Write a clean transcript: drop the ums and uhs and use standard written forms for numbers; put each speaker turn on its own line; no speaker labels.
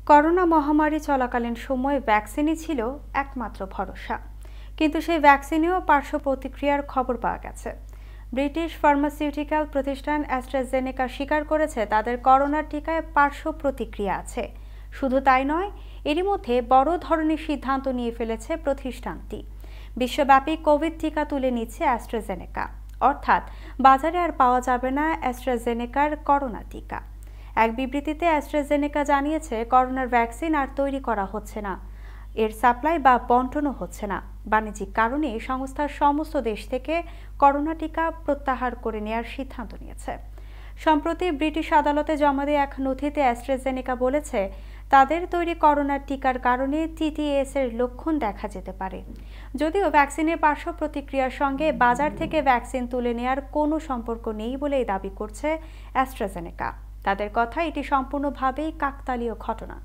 Corona মহামারী চলাকালীন সময়ে ভ্যাকসিনই ছিল একমাত্র ভরসা, কিন্তু সেই ভ্যাকসিনেও পার্শ্ব প্রতিক্রিয়ার খবর পাওয়া গেছে। ব্রিটিশ ফার্মাসিউটিক্যাল প্রতিষ্ঠান অ্যাস্ট্রাজেনেকা স্বীকার করেছে তাদের করোনা টিকায় পার্শ্ব প্রতিক্রিয়া আছে। শুধু তাই নয়, এরই মধ্যে বড় ধরনের সিদ্ধান্ত নিয়ে ফেলেছে প্রতিষ্ঠানটি। বিশ্বব্যাপী কোভিড টিকা তুলে নিচ্ছে অ্যাস্ট্রাজেনেকা, অর্থাৎ বাজারে আর পাওয়া যাবে না অ্যাস্ট্রাজেনেকার করোনা টিকা। এক বিবৃতিতে অ্যাস্ট্রাজেনেকা জানিয়েছে, করোনার ভ্যাকসিন আর তৈরি করা হচ্ছে না, এর সাপ্লাই বা বন্টনও হচ্ছে না। বাণিজ্যিক কারণে সংস্থার সমস্ত দেশ থেকে করোনা টিকা প্রত্যাহার করে নেওয়ার সিদ্ধান্ত নিয়েছে। সম্প্রতি ব্রিটিশ আদালতে জমা দেওয়া এক নথিতে অ্যাস্ট্রাজেনেকা বলেছে, তাদের তৈরি করোনার টিকার কারণে টিটিএস এর লক্ষণ দেখা যেতে পারে। যদিও ভ্যাকসিনের পার্শ্ব প্রতিক্রিয়ার সঙ্গে বাজার থেকে ভ্যাকসিন তুলে নেওয়ার কোনো সম্পর্ক নেই বলেই দাবি করছে অ্যাস্ট্রাজেনেকা। তাদের কথা, এটি সম্পূর্ণভাবেই কাকতালীয় ঘটনা।